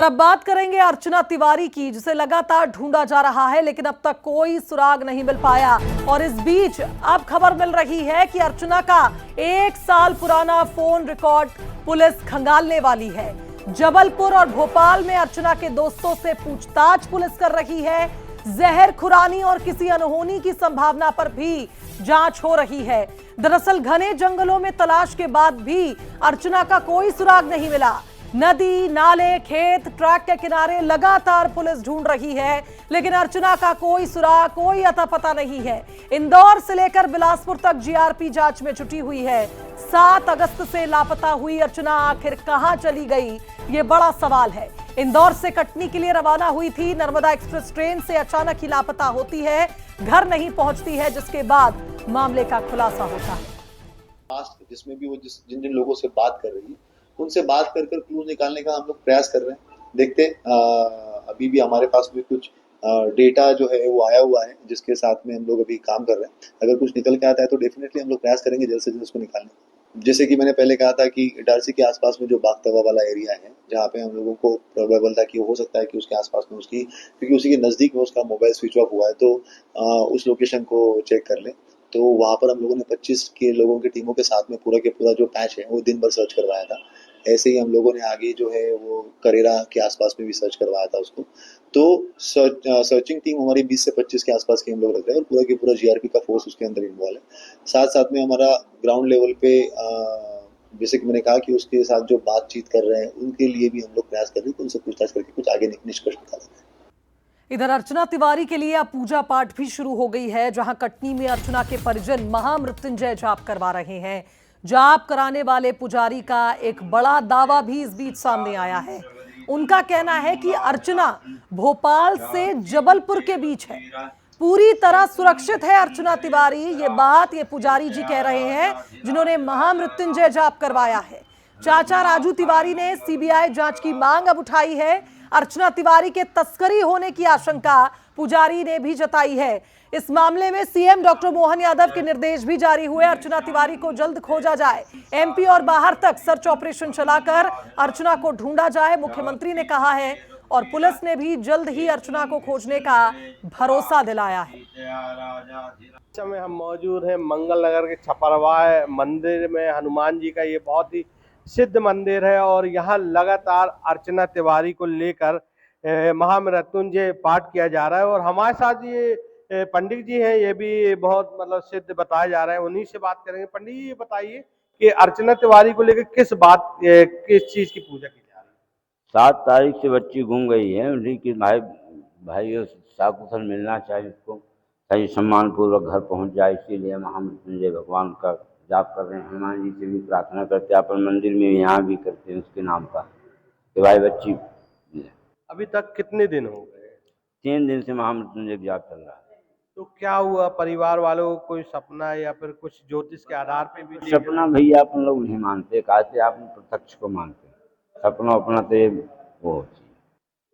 अब बात करेंगे अर्चना तिवारी की, जिसे लगातार ढूंढा जा रहा है लेकिन अब तक कोई सुराग नहीं मिल पाया। और इस बीच अब खबर मिल रही है कि अर्चना का 1 साल पुराना फोन रिकॉर्ड पुलिस खंगालने वाली है। जबलपुर और भोपाल में अर्चना के दोस्तों से पूछताछ पुलिस कर रही है। जहर खुरानी और किसी अनहोनी की संभावना पर भी जांच हो रही है। दरअसल घने जंगलों में तलाश के बाद भी अर्चना का कोई सुराग नहीं मिला। नदी, नाले, खेत, ट्रैक के किनारे लगातार पुलिस ढूंढ रही है लेकिन अर्चना का कोई सुराग, कोई अता पता नहीं है। इंदौर से लेकर बिलासपुर तक जीआरपी जांच में जुटी हुई है। 7 अगस्त से लापता हुई अर्चना आखिर कहां चली गई, ये बड़ा सवाल है। इंदौर से कटनी के लिए रवाना हुई थी। नर्मदा एक्सप्रेस ट्रेन से अचानक ही लापता होती है, घर नहीं पहुंचती है, जिसके बाद मामले का खुलासा होता है। जिसमें भी वो जिन जिन लोगों से बात कर रही है उनसे बात कर क्लू निकालने का हम लोग प्रयास कर रहे हैं। देखते अभी भी हमारे पास भी कुछ डेटा जो है वो आया हुआ है जिसके साथ में हम लोग अभी काम कर रहे हैं। अगर कुछ निकल के आता है तो डेफिनेटली हम लोग प्रयास करेंगे जल्द से जल्द उसको निकालने। जैसे कि मैंने पहले कहा था कि इटारसी के आसपास में जो बागतवा वाला एरिया है जहाँ पे हम लोगों को प्रोबेबल था कि हो सकता है कि उसके आसपास में उसकी, क्योंकि उसी के नजदीक में उसका मोबाइल स्विच ऑफ हुआ है, तो उस लोकेशन को चेक कर ले। तो वहां पर हम लोगों ने 25 के लोगों की टीमों के साथ में पूरा के पूरा जो पैच है वो दिन भर सर्च करवाया था। ऐसे ही हम लोगों ने आगे जो है वो करेरा के आसपास में भी सर्च करवाया था उसको। तो सर्चिंग टीम हमारी 20 से 25 के आसपास की हम लोग रख रहे हैं और पूरा की पूरा जीआरपी का फोर्स उसके अंदर इन्वॉल्व है। साथ साथ में हमारा ग्राउंड लेवल पे जैसे कि मैंने कहा कि उसके साथ जो बातचीत कर रहे हैं उनके लिए भी हम लोग प्रयास कर रहे हैं कि उनसे पूछताछ करके कुछ आगे निष्कर्ष निकाला जाए। इधर अर्चना तिवारी के लिए अब पूजा पाठ भी शुरू हो गई है, जहां कटनी में अर्चना के परिजन महामृत्युंजय जाप करवा रहे हैं। जाप कराने वाले पुजारी का एक बड़ा दावा भी इस बीच सामने आया है। उनका कहना है कि अर्चना भोपाल से जबलपुर के बीच है, पूरी तरह सुरक्षित है अर्चना तिवारी। ये बात ये पुजारी जी कह रहे हैं जिन्होंने महामृत्युंजय जाप करवाया है। चाचा राजू तिवारी ने सीबीआई जांच की मांग अब उठाई है। अर्चना तिवारी के तस्करी होने की आशंका पुजारी ने भी जताई है। इस मामले में सीएम डॉक्टर मोहन यादव के निर्देश भी जारी हुए, अर्चना तिवारी को जल्द खोजा जाए। एमपी और बाहर तक सर्च ऑपरेशन चलाकर अर्चना को ढूंढा जाए, मुख्यमंत्री ने कहा है। और पुलिस ने भी जल्द ही अर्चना को खोजने का भरोसा दिलाया है। इस समय हम मौजूद हैं मंगल नगर के छपरवाह मंदिर में। हनुमान जी का ये बहुत ही सिद्ध मंदिर है और यहाँ लगातार अर्चना तिवारी को लेकर महामृत्युंजय पाठ किया जा रहा है। और हमारे साथ ये पंडित जी हैं, ये भी बहुत मतलब सिद्ध बताया जा रहा है, उन्हीं से बात करेंगे। पंडित जी ये बताइए कि अर्चना तिवारी को लेकर किस चीज की पूजा की जा रही है? 7 तारीख से बच्ची घूम गई है, उन्हीं की भाई साकुशल मिलना चाहिए, उसको सही सम्मान पूर्वक घर पहुंच जाए, इसीलिए महामृत्युंजय भगवान का जाप कर रहे हैं। हनुमान जी से भी प्रार्थना करते हैं, अपन मंदिर में यहाँ भी करते हैं उसके नाम का कि भाई बच्ची। अभी तक कितने दिन हो गए? 3 दिन से महामृत्युंजय जाप चल रहा है। तो क्या हुआ, परिवार वालों को कोई सपना या फिर कुछ ज्योतिष के आधार पे भी सपना भैया अपन लोग नहीं मानते, कहते आप प्रत्यक्ष को मानते, सपना अपना तो वो।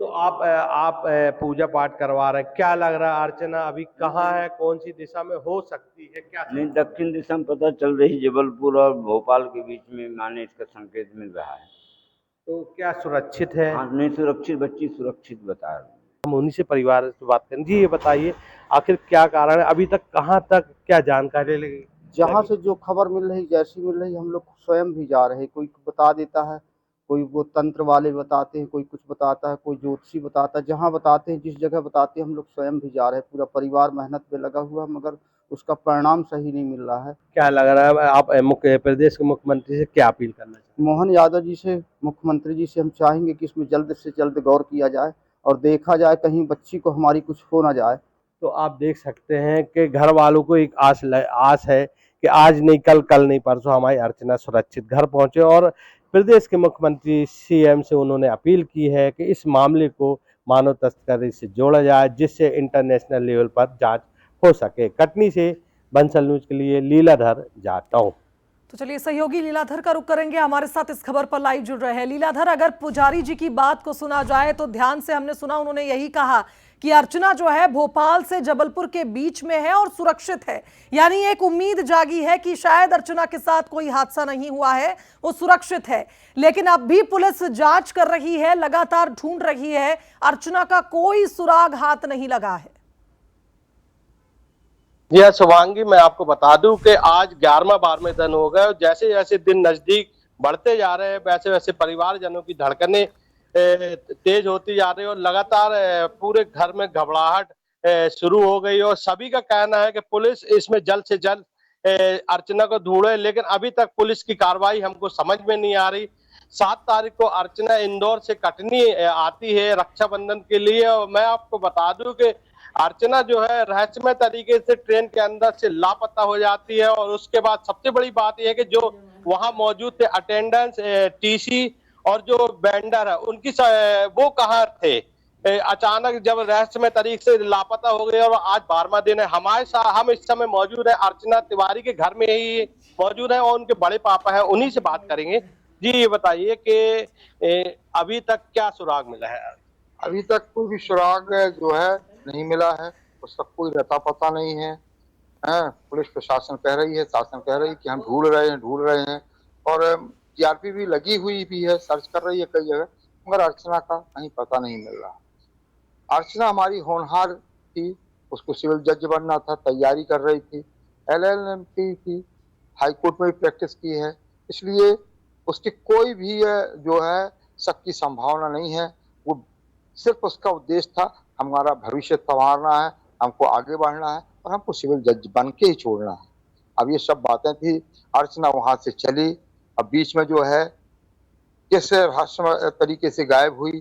तो आप पूजा पाठ करवा रहे हैं, क्या लग रहा है अर्चना अभी कहाँ है, कौन सी दिशा में हो सकती है? क्या नहीं, दक्षिण दिशा में पता चल रही, जबलपुर और भोपाल के बीच में माने इसका संकेत मिल रहा है। तो क्या सुरक्षित है? हाँ, नहीं सुरक्षित, बच्ची सुरक्षित बता रही। हम उन्हीं से परिवार से बात करें। जी ये बताइए आखिर क्या कारण है, अभी तक कहाँ तक क्या जानकारी लगी? जहाँ से जो खबर मिल रही, जैसी मिल रही, हम लोग स्वयं भी जा रहे हैं। कोई बता देता है, कोई वो तंत्र वाले बताते हैं, कोई कुछ बताता है, कोई ज्योतिषी बताता है। जहाँ बताते हैं, जिस जगह बताते हैं, हम लोग स्वयं भी जा रहे हैं। पूरा परिवार मेहनत पे लगा हुआ, मगर उसका परिणाम सही नहीं मिल रहा है। क्या लग रहा है, आप प्रदेश के मुख्यमंत्री से क्या अपील करना चाहते हैं? मोहन यादव जी से, मुख्यमंत्री जी से हम चाहेंगे कि इसमें जल्द से जल्द गौर किया जाए और देखा जाए कहीं बच्ची को हमारी कुछ हो ना जाए। तो आप देख सकते हैं कि घर वालों को एक आस है कि आज नहीं कल नहीं परसों हमारी अर्चना सुरक्षित घर पहुंचे। और प्रदेश के मुख्यमंत्री सीएम से उन्होंने अपील की है कि इस मामले को मानव तस्करी से जोड़ा जाए, जिससे इंटरनेशनल लेवल पर जांच हो सके। कटनी से बंसल न्यूज के लिए लीलाधर जाता हूँ। तो चलिए सहयोगी लीलाधर का रुख करेंगे, हमारे साथ इस खबर पर लाइव जुड़ रहे हैं। लीलाधर, अगर पुजारी जी की बात को सुना जाए तो ध्यान से हमने सुना, उन्होंने यही कहा कि अर्चना जो है भोपाल से जबलपुर के बीच में है और सुरक्षित है। यानी एक उम्मीद जागी है कि शायद अर्चना के साथ कोई हादसा नहीं हुआ है, वो सुरक्षित है। लेकिन अब भी पुलिस जांच कर रही है, लगातार ढूंढ रही है, अर्चना का कोई सुराग हाथ नहीं लगा है। जी हाँ शुभांगी, मैं आपको बता दूं कि आज 11वां-12वां दिन हो गए और जैसे जैसे दिन नजदीक बढ़ते जा रहे हैं वैसे वैसे परिवारजनों की धड़कनें तेज होती जा रही है और लगातार पूरे घर में घबराहट शुरू हो गई और सभी का कहना है कि पुलिस इसमें जल्द से जल्द अर्चना को ढूंढे, लेकिन अभी तक पुलिस की कार्रवाई हमको समझ में नहीं आ रही। 7 तारीख को अर्चना इंदौर से कटनी आती है रक्षाबंधन के लिए और मैं आपको बता दूं कि अर्चना जो है रहस्यमय तरीके से ट्रेन के अंदर से लापता हो जाती है और उसके बाद सबसे बड़ी बात यह है कि जो वहां मौजूद थे अटेंडेंस, टीसी और जो वेंडर है उनकी वो कहाँ थे। अचानक जब रहस्यमय तरीके से लापता हो गए और आज 12वां दिन है। हमारे साथ हम इस समय मौजूद है अर्चना तिवारी के घर में ही मौजूद है और उनके बड़े पापा है, उन्हीं से बात करेंगे। जी ये बताइए कि अभी तक क्या सुराग मिला है? अभी तक कोई भी सुराग जो है नहीं मिला है, उसका कोई रता पता नहीं है। पुलिस प्रशासन कह रही है, शासन कह रही है कि हम ढूंढ रहे हैं और टीआरपी भी लगी हुई भी है, सर्च कर रही है कई जगह, मगर अर्चना का कहीं पता नहीं मिल रहा। अर्चना हमारी होनहार थी, उसको सिविल जज बनना था, तैयारी कर रही थी, LLM की हाईकोर्ट में भी प्रैक्टिस की है, इसलिए उसकी कोई भी जो है शक की संभावना नहीं है। वो सिर्फ उसका उद्देश्य था हमारा भविष्य संवारना है, हमको आगे बढ़ना है और हमको सिविल जज बन के ही छोड़ना है। अब ये सब बातें थी, अर्चना वहां से चली, अब बीच में जो है किस रहस्यमय तरीके से गायब हुई,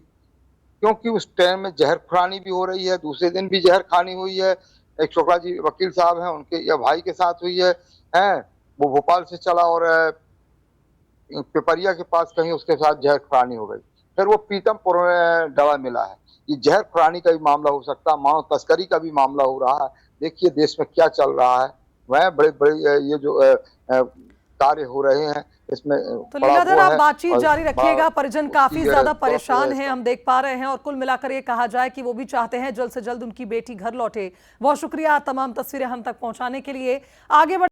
क्योंकि उस ट्रेन में जहर खुरानी भी हो रही है, दूसरे दिन भी जहर खानी हुई है। एक शुक्ला जी वकील साहब हैं, उनके या भाई के साथ हुई है, वो भोपाल से चला और पिपरिया के पास कहीं उसके साथ जहर खुरानी हो गई, फिर वो पीतमपुर में दवा मिला है। ये जहर खुरानी का भी मामला हो सकता है, मानव तस्करी का भी मामला हो रहा है। देखिए देश में क्या चल रहा है, वह बड़े ये जो कार्य हो रहे हैं इसमें। तो लीलाधर आप बातचीत जारी रखिएगा, परिजन काफी ज्यादा परेशान हैं, हम देख पा रहे हैं और कुल मिलाकर ये कहा जाए कि वो भी चाहते हैं जल्द से जल्द उनकी बेटी घर लौटे। बहुत शुक्रिया तमाम तस्वीरें हम तक पहुंचाने के लिए। आगे बढ़